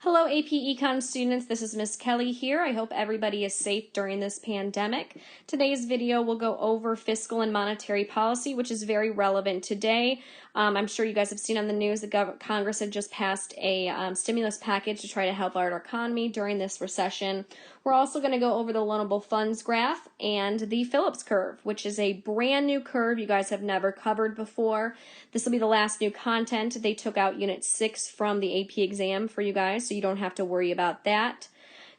Hello AP Econ students, this is Miss Kelly here. I hope everybody is safe during this pandemic. Today's video will go over fiscal and monetary policy, which is very relevant today. I'm sure you guys have seen on the news that Congress had just passed a stimulus package to try to help our economy during this recession. We're also going to go over the loanable funds graph and the Phillips curve, which is a brand new curve you guys have never covered before. This will be the last new content. They took out Unit 6 from the AP exam for you guys, so you don't have to worry about that.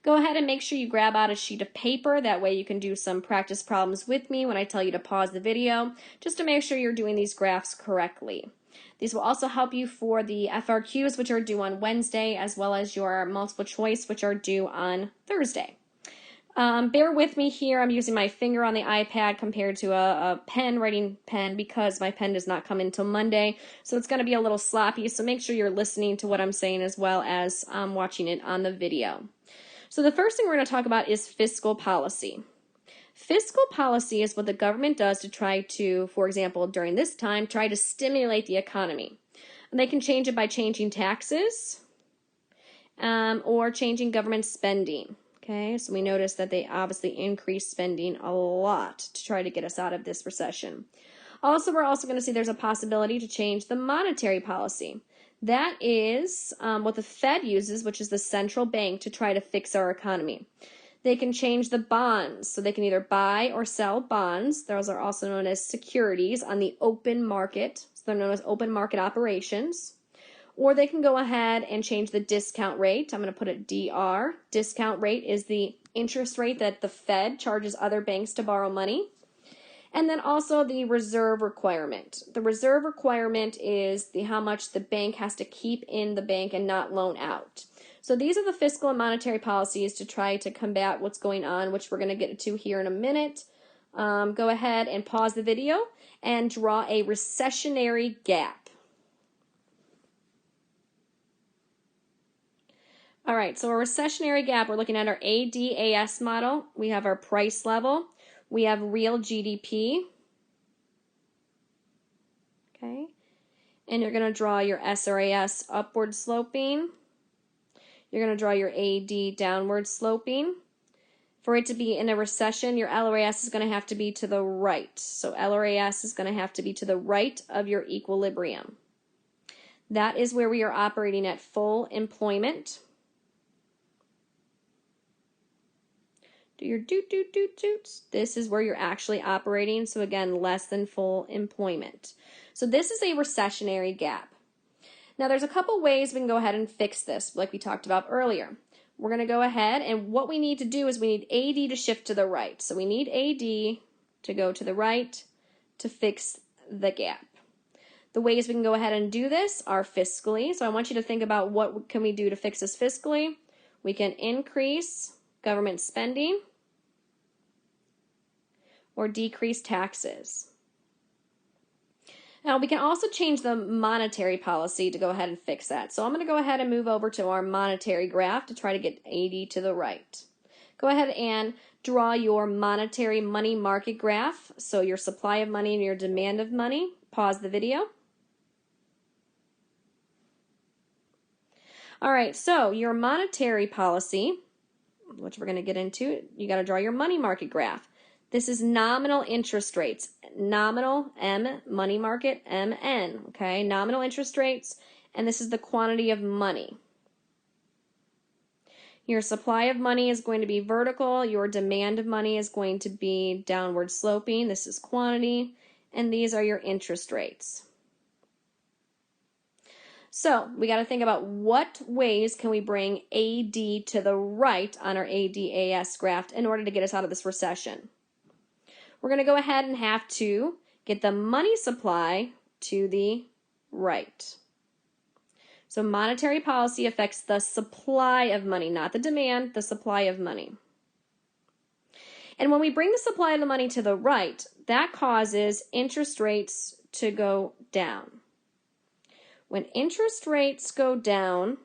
Go ahead and make sure you grab out a sheet of paper. That way you can do some practice problems with me when I tell you to pause the video, just to make sure you're doing these graphs correctly. These will also help you for the FRQs, which are due on Wednesday, as well as your multiple choice, which are due on Thursday. Bear with me here. I'm using my finger on the iPad compared to a writing pen, because my pen does not come until Monday. So it's going to be a little sloppy. So make sure you're listening to what I'm saying as well as watching it on the video. So the first thing we're going to talk about is fiscal policy. Fiscal policy is what the government does to try to, for example, during this time, try to stimulate the economy. And they can change it by changing taxes or changing government spending. Okay, so we notice that they obviously increase spending a lot to try to get us out of this recession. Also, we're also going to see there's a possibility to change the monetary policy. That is what the Fed uses, which is the central bank, to try to fix our economy. They can change the bonds, so they can either buy or sell bonds. Those are also known as securities on the open market. So they're known as open market operations. Or they can go ahead and change the discount rate. I'm going to put it DR. Discount rate is the interest rate that the Fed charges other banks to borrow money. And then also the reserve requirement. The reserve requirement is how much the bank has to keep in the bank and not loan out. So these are the fiscal and monetary policies to try to combat what's going on, which we're going to get to here in a minute. Go ahead and pause the video and draw a recessionary gap. All right, so a recessionary gap, we're looking at our ADAS model. We have our price level. We have real GDP. Okay, and you're going to draw your SRAS upward sloping. You're going to draw your AD downward sloping. For it to be in a recession, your LRAS is going to have to be to the right. So LRAS is going to have to be to the right of your equilibrium. That is where we are operating at full employment. Do your doot. This is where you're actually operating. So again, less than full employment. So this is a recessionary gap. Now there's a couple ways we can go ahead and fix this, like we talked about earlier. We're going to go ahead, and what we need to do is we need AD to shift to the right. So we need AD to go to the right to fix the gap. The ways we can go ahead and do this are fiscally. So I want you to think about what can we do to fix this fiscally. We can increase government spending or decrease taxes. Now we can also change the monetary policy to go ahead and fix that. So I'm going to go ahead and move over to our monetary graph to try to get AD to the right. Go ahead and draw your monetary money market graph. So your supply of money and your demand of money. Pause the video. All right, so your monetary policy, which we're going to get into, you got to draw your money market graph. This is nominal interest rates. Nominal, M, money market, MN, okay? Nominal interest rates, and this is the quantity of money. Your supply of money is going to be vertical. Your demand of money is going to be downward sloping. This is quantity, and these are your interest rates. So we got to think about what ways can we bring AD to the right on our ADAS graph in order to get us out of this recession. We're going to go ahead and have to get the money supply to the right. So monetary policy affects the supply of money, not the demand, the supply of money. And when we bring the supply of the money to the right, that causes interest rates to go down. When interest rates go down,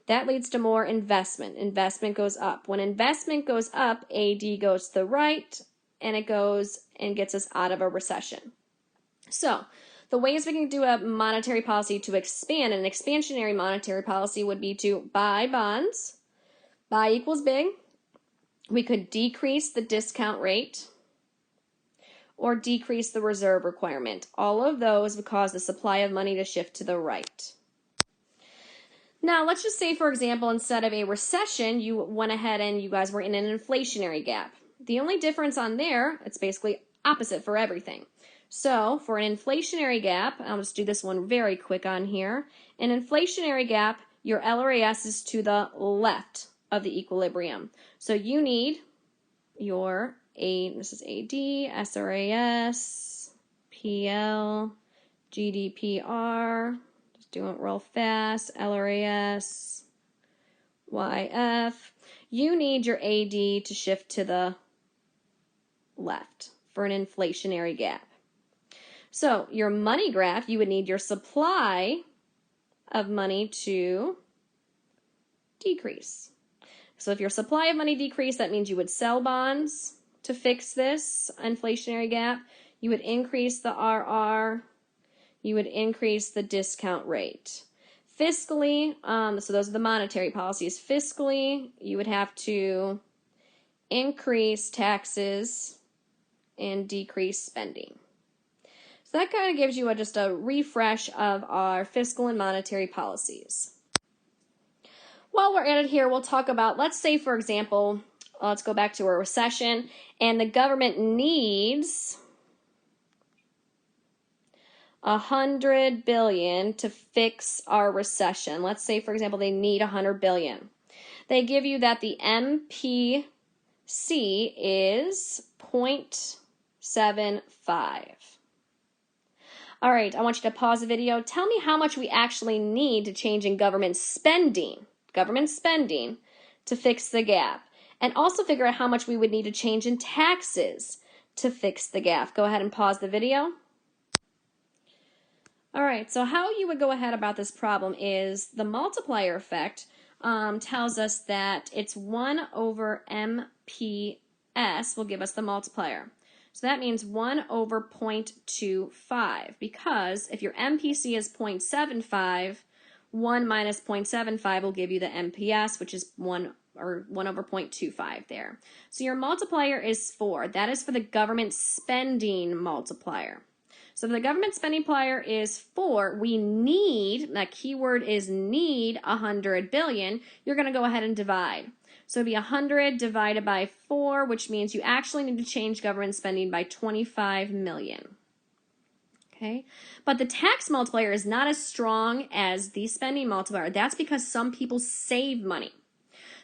that leads to more investment. Investment goes up. When investment goes up, AD goes to the right, and it goes and gets us out of a recession. So the ways we can do a monetary policy to expand, an expansionary monetary policy would be to buy bonds. Buy equals big. We could decrease the discount rate or decrease the reserve requirement. All of those would cause the supply of money to shift to the right. Now, let's just say, for example, instead of a recession, you went ahead and you guys were in an inflationary gap. The only difference on there, it's basically opposite for everything. So, for an inflationary gap, I'll just do this one very quick on here. An inflationary gap, your LRAS is to the left of the equilibrium. So you need your this is AD, SRAS, PL, GDPR, just doing it real fast, LRAS, YF. You need your AD to shift to the left for an inflationary gap. So your money graph, you would need your supply of money to decrease. So if your supply of money decreased, that means you would sell bonds to fix this inflationary gap. You would increase the RR. You would increase the discount rate. Fiscally, so those are the monetary policies. Fiscally, you would have to increase taxes and decrease spending. So that kind of gives you just a refresh of our fiscal and monetary policies. While we're at it here, we'll talk about, let's say, for example, let's go back to a recession, and the government needs $100 billion to fix our recession. Let's say, for example, they need $100 billion. They give you that the MPC is 0.75. All right, I want you to pause the video. Tell me how much we actually need to change in government spending to fix the gap. And also figure out how much we would need to change in taxes to fix the gap. Go ahead and pause the video. All right, so how you would go ahead about this problem is the multiplier effect tells us that it's 1 over MPS will give us the multiplier. So that means 1 over 0.25, because if your MPC is 0.75, 1 minus 0.75 will give you the MPS, which is 1 over 0.25 there. So your multiplier is 4. That is for the government spending multiplier. So if the government spending multiplier is 4, we need, that keyword is need, 100 billion. You're going to go ahead and divide. So it'd be 100 divided by 4, which means you actually need to change government spending by 25 million. Okay? But the tax multiplier is not as strong as the spending multiplier. That's because some people save money.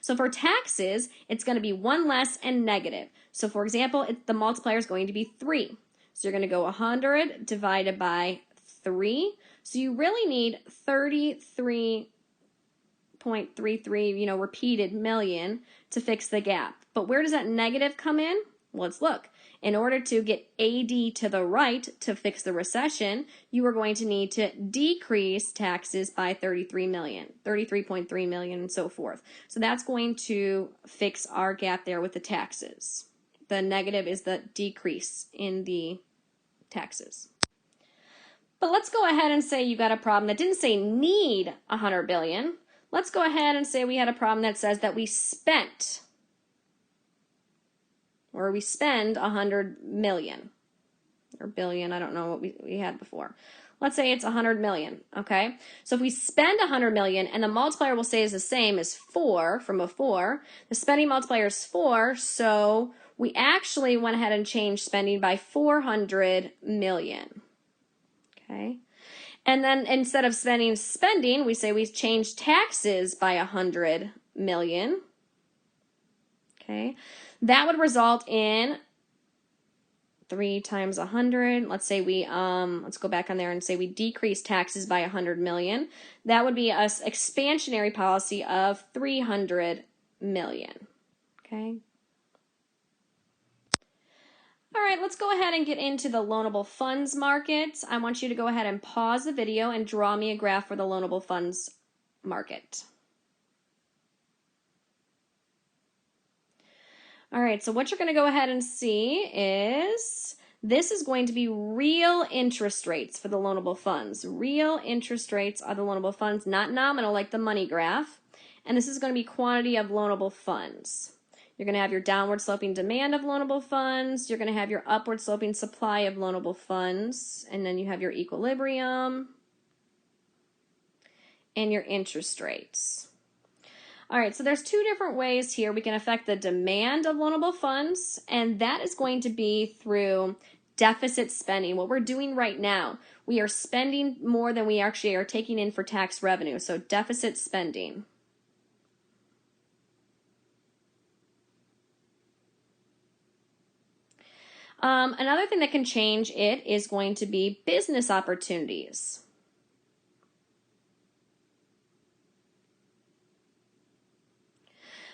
So for taxes, it's going to be 1 less and negative. So for example, the multiplier is going to be 3. So you're going to go 100 divided by 3. So you really need 33.33, repeated million to fix the gap. But where does that negative come in? Let's look. In order to get AD to the right to fix the recession, you are going to need to decrease taxes by 33.3 million, and so forth. So that's going to fix our gap there with the taxes. The negative is the decrease in the taxes. But let's go ahead and say you got a problem that didn't say need 100 billion. Let's go ahead and say we had a problem that says that we spent, or we spend 100 million or billion. I don't know what we had before. Let's say it's 100 million, okay? So if we spend 100 million and the multiplier will stay as the same as 4 from before, the spending multiplier is 4, so we actually went ahead and changed spending by 400 million, okay? And then instead of spending, we say we changed taxes by 100 million, okay? That would result in 3 times 100. Let's say we, let's go back on there and say we decrease taxes by 100 million. That would be an expansionary policy of 300 million, okay? All right, let's go ahead and get into the loanable funds market. I want you to go ahead and pause the video and draw me a graph for the loanable funds market. All right, so what you're going to go ahead and see is This is going to be real interest rates for the loanable funds. Real interest rates are the loanable funds, not nominal like the money graph. And this is going to be quantity of loanable funds. You're going to have your downward sloping demand of loanable funds. You're going to have your upward sloping supply of loanable funds. And then you have your equilibrium and your interest rates. All right, so there's two different ways here we can affect the demand of loanable funds, and that is going to be through deficit spending. What we're doing right now, we are spending more than we actually are taking in for tax revenue, so deficit spending. Another thing that can change it is going to be business opportunities.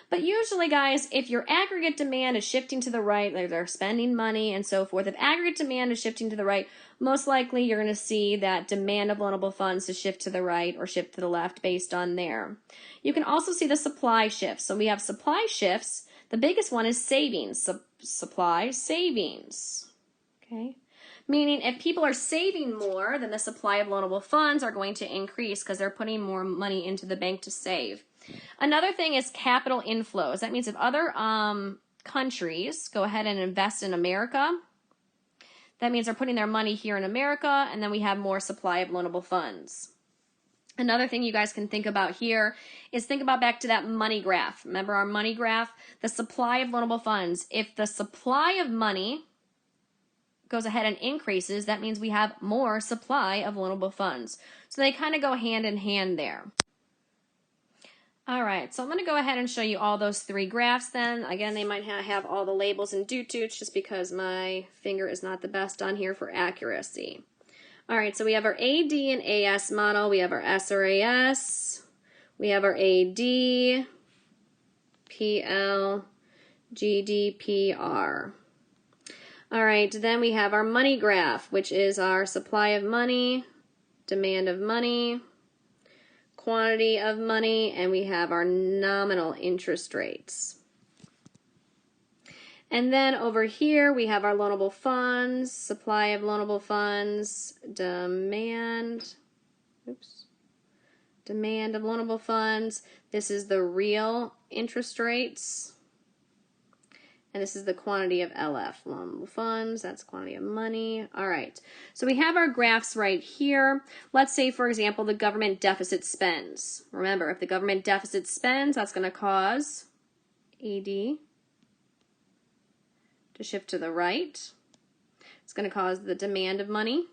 But usually, guys, if your aggregate demand is shifting to the right, like they're spending money and so forth, if aggregate demand is shifting to the right, most likely you're going to see that demand of loanable funds to shift to the right or shift to the left based on there. You can also see the supply shifts. So we have supply shifts. The biggest one is savings, supply savings. Okay. Meaning if people are saving more, then the supply of loanable funds are going to increase because they're putting more money into the bank to save. Another thing is capital inflows. That means if other countries go ahead and invest in America, that means they're putting their money here in America, and then we have more supply of loanable funds. Another thing you guys can think about here is think about back to that money graph. Remember our money graph? The supply of loanable funds. If the supply of money goes ahead and increases, that means we have more supply of loanable funds. So they kind of go hand in hand there. All right, so I'm going to go ahead and show you all those three graphs then. Again, they might have all the labels in doo-doots just because my finger is not the best on here for accuracy. All right, so we have our AD and AS model. We have our SRAS. We have our AD, PL, GDPR. All right, then we have our money graph, which is our supply of money, demand of money, quantity of money, and we have our nominal interest rates. And then over here we have our loanable funds, supply of loanable funds, demand of loanable funds. This is the real interest rates. And this is the quantity of LF, loanable funds. That's quantity of money. All right. So we have our graphs right here. Let's say, for example, the government deficit spends. Remember, if the government deficit spends, that's going to cause AD to shift to the right. It's going to cause the demand of money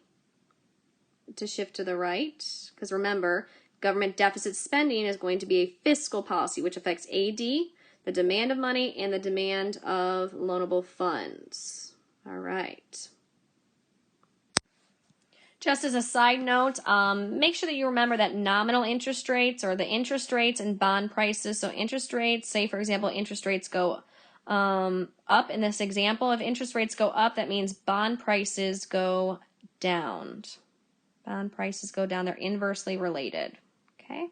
to shift to the right. Because remember, government deficit spending is going to be a fiscal policy, which affects AD, the demand of money, and the demand of loanable funds. All right. Just as a side note, make sure that you remember that nominal interest rates or the interest rates and bond prices. So interest rates, say for example, interest rates go up in this example. If interest rates go up, that means bond prices go down. Bond prices go down. They're inversely related. Okay.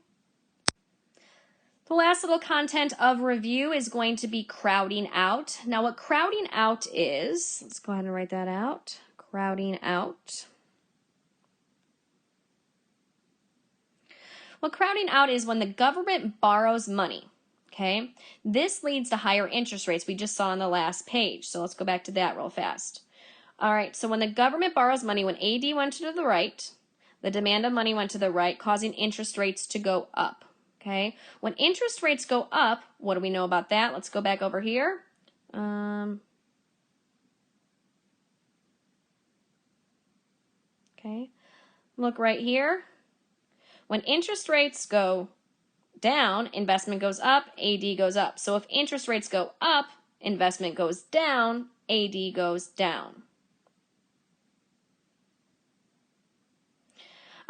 The last little content of review is going to be crowding out. Now what crowding out is, let's go ahead and write that out. Crowding out. What crowding out is when the government borrows money, okay? This leads to higher interest rates we just saw on the last page. So let's go back to that real fast. All right, so when the government borrows money, when AD went to the right, the demand of money went to the right, causing interest rates to go up. Okay, when interest rates go up, what do we know about that? Let's go back over here. Okay, look right here. When interest rates go down, investment goes up, AD goes up. So if interest rates go up, investment goes down, AD goes down.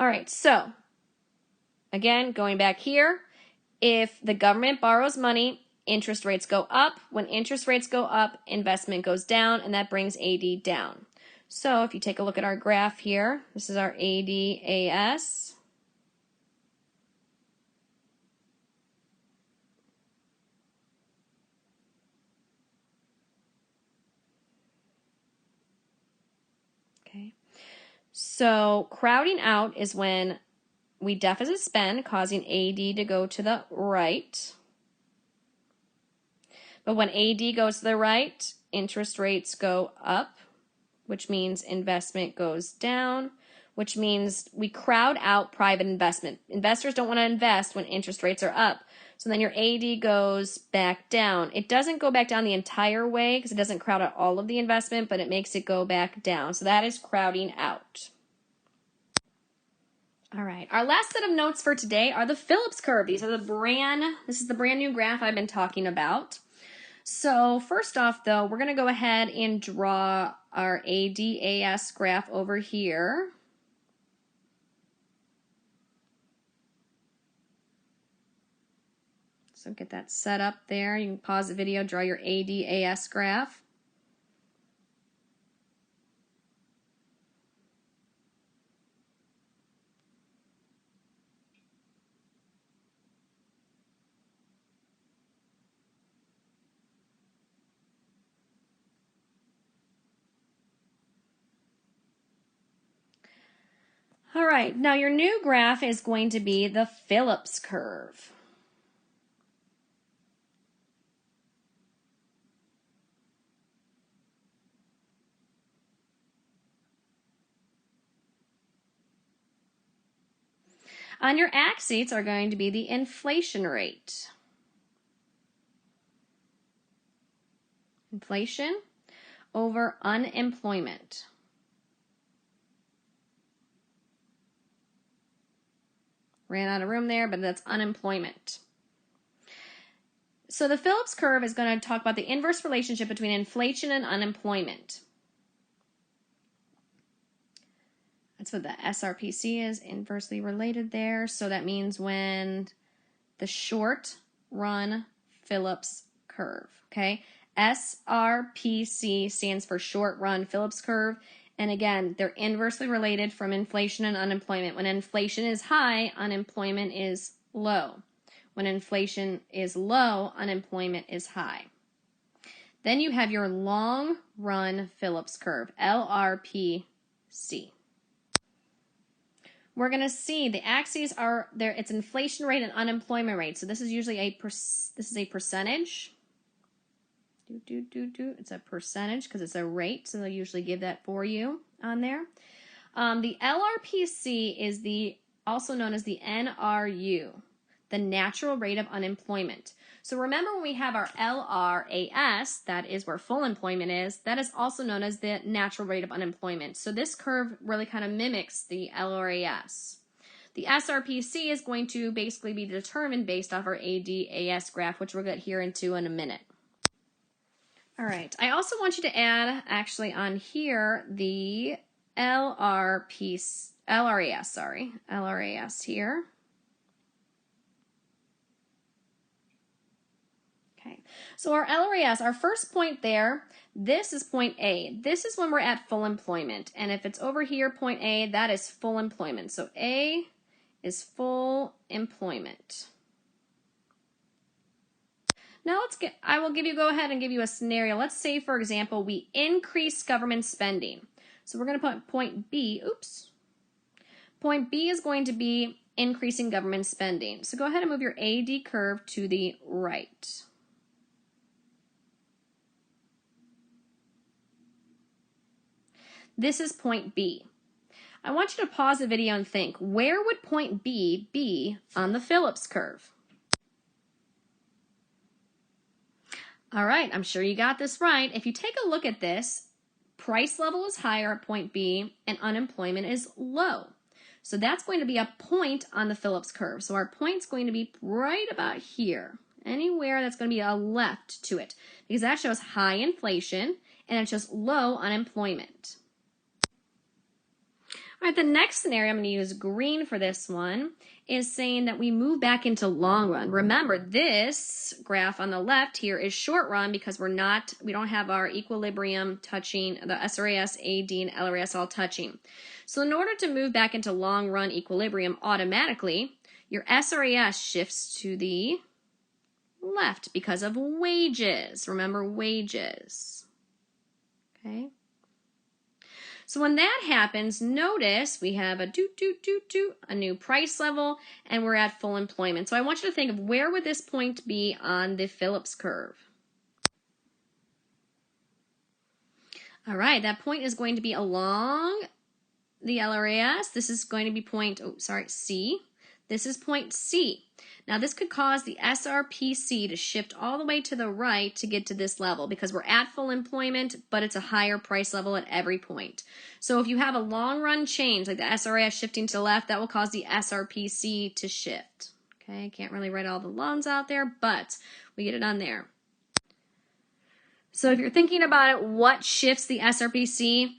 All right, so again, going back here, if the government borrows money, interest rates go up. When interest rates go up, investment goes down, and that brings AD down. So if you take a look at our graph here, this is our AD-AS. So crowding out is when we deficit spend, causing AD to go to the right. But when AD goes to the right, interest rates go up, which means investment goes down, which means we crowd out private investment. Investors don't want to invest when interest rates are up. So then your AD goes back down. It doesn't go back down the entire way because it doesn't crowd out all of the investment, but it makes it go back down. So that is crowding out. All right, our last set of notes for today are the Phillips curve. This is the brand new graph I've been talking about. So first off, though, we're going to go ahead and draw our ADAS graph over here. So get that set up there. You can pause the video, draw your ADAS graph. All right, now your new graph is going to be the Phillips curve. On your axes are going to be the inflation rate. Inflation over unemployment. Ran out of room there, but that's unemployment. So the Phillips curve is going to talk about the inverse relationship between inflation and unemployment. That's what the SRPC is, inversely related there. So that means when the short run Phillips curve, okay? SRPC stands for short run Phillips curve. And again, they're inversely related from inflation and unemployment. When inflation is high, unemployment is low. When inflation is low, unemployment is high. Then you have your long run Phillips curve, LRPC. We're going to see the axes are there. It's inflation rate and unemployment rate. So this is usually a percentage. It's a percentage because it's a rate. So they'll usually give that for you on there. The LRPC is also known as the NRU, the natural rate of unemployment. So remember when we have our LRAS, that is where full employment is, that is also known as the natural rate of unemployment. So this curve really kind of mimics the LRAS. The SRPC is going to basically be determined based off our ADAS graph, which we'll get here into in a minute. All right, I also want you to add actually on here the LRAS here. Okay, so our LRAS, our first point there, this is point A. This is when we're at full employment. And if it's over here, point A, that is full employment. So A is full employment. Now I will go ahead and give you a scenario. Let's say, for example, we increase government spending. So we're going to put point B, Point B is going to be increasing government spending. So go ahead and move your AD curve to the right. This is point B. I want you to pause the video and think, where would point B be on the Phillips curve? All right, I'm sure you got this right. If you take a look at this, price level is higher at point B and unemployment is low. So that's going to be a point on the Phillips curve. So our point's going to be right about here. Anywhere that's going to be a left to it, because that shows high inflation and it shows low unemployment. All right, the next scenario, I'm going to use green for this one, is saying that we move back into long run. Remember, this graph on the left here is short run because we don't have our equilibrium touching, the SRAS, AD, and LRAS all touching. So in order to move back into long run equilibrium automatically, your SRAS shifts to the left because of wages. Remember, wages. Okay. So when that happens, notice we have a a new price level, and we're at full employment. So I want you to think of where would this point be on the Phillips curve. All right, that point is going to be along the LRAS. This is going to be C. This is point C. Now this could cause the SRPC to shift all the way to the right to get to this level because we're at full employment, but it's a higher price level at every point. So if you have a long run change, like the SRAS shifting to the left, that will cause the SRPC to shift. Okay, I can't really write all the loans out there, but we get it on there. So if you're thinking about it, what shifts the SRPC?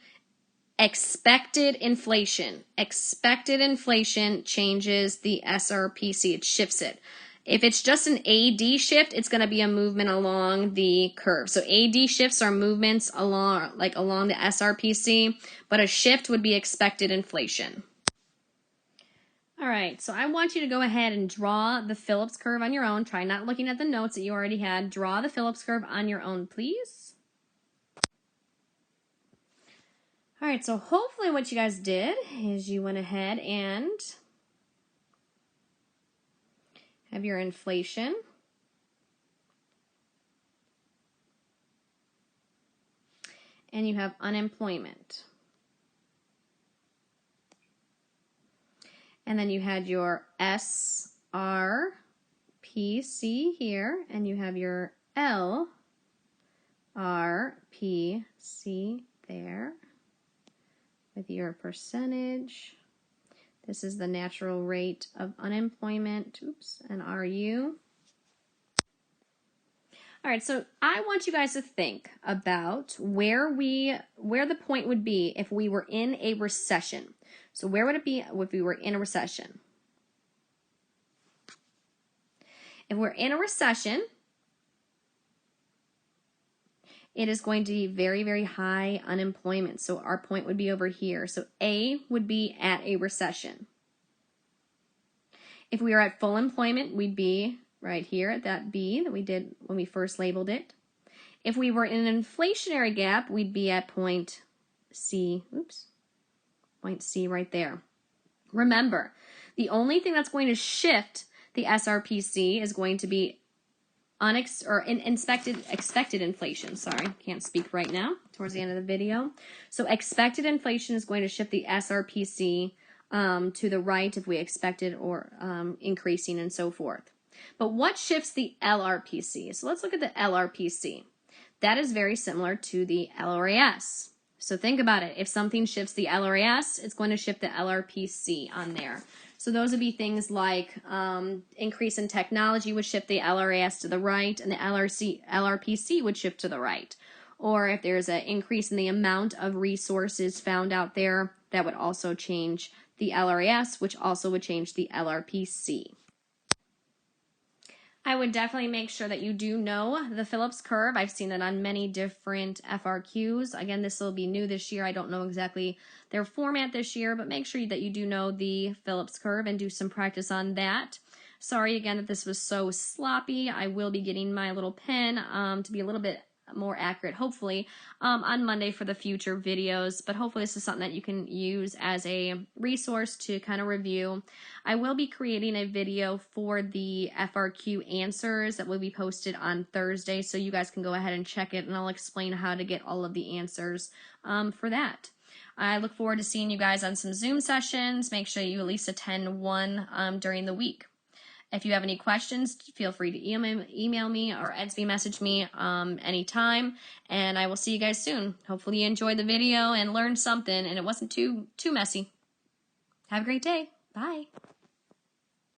Expected inflation. Expected inflation changes the SRPC. It shifts it. If it's just an AD shift, it's going to be a movement along the curve. So AD shifts are movements along the SRPC, but a shift would be expected inflation. All right, so I want you to go ahead and draw the Phillips curve on your own. Try not looking at the notes that you already had. Draw the Phillips curve on your own, please. All right, so hopefully what you guys did is you went ahead and have your inflation. And you have unemployment. And then you had your SRPC here, and you have your LRPC there with your percentage. This is the natural rate of unemployment, and RU. All right, so I want you guys to think about where the point would be if we were in a recession. So where would it be if we were in a recession? If we're in a recession, it is going to be very, very high unemployment. So our point would be over here. So A would be at a recession. If we are at full employment, we'd be right here at that B that we did when we first labeled it. If we were in an inflationary gap, we'd be at point C. Point C right there. Remember, the only thing that's going to shift the SRPC is going to be expected inflation. Sorry, can't speak right now, towards the end of the video. So expected inflation is going to shift the SRPC to the right if we expected or increasing and so forth. But what shifts the LRPC? So let's look at the LRPC. That is very similar to the LRAS. So think about it. If something shifts the LRAS, it's going to shift the LRPC on there. So those would be things like increase in technology would shift the LRAS to the right, and the LRPC would shift to the right. Or if there's an increase in the amount of resources found out there, that would also change the LRAS, which also would change the LRPC. I would definitely make sure that you do know the Phillips curve. I've seen it on many different FRQs. Again, this will be new this year. I don't know exactly their format this year, but make sure that you do know the Phillips curve and do some practice on that. Sorry again that this was so sloppy. I will be getting my little pen to be a little bit more accurate, hopefully, on Monday for the future videos. But hopefully this is something that you can use as a resource to kind of review. I will be creating a video for the FRQ answers that will be posted on Thursday, so you guys can go ahead and check it, and I'll explain how to get all of the answers for that. I look forward to seeing you guys on some Zoom sessions. Make sure you at least attend one during the week. If you have any questions, feel free to email me or Edsby message me anytime, and I will see you guys soon. Hopefully you enjoyed the video and learned something, and it wasn't too messy. Have a great day. Bye.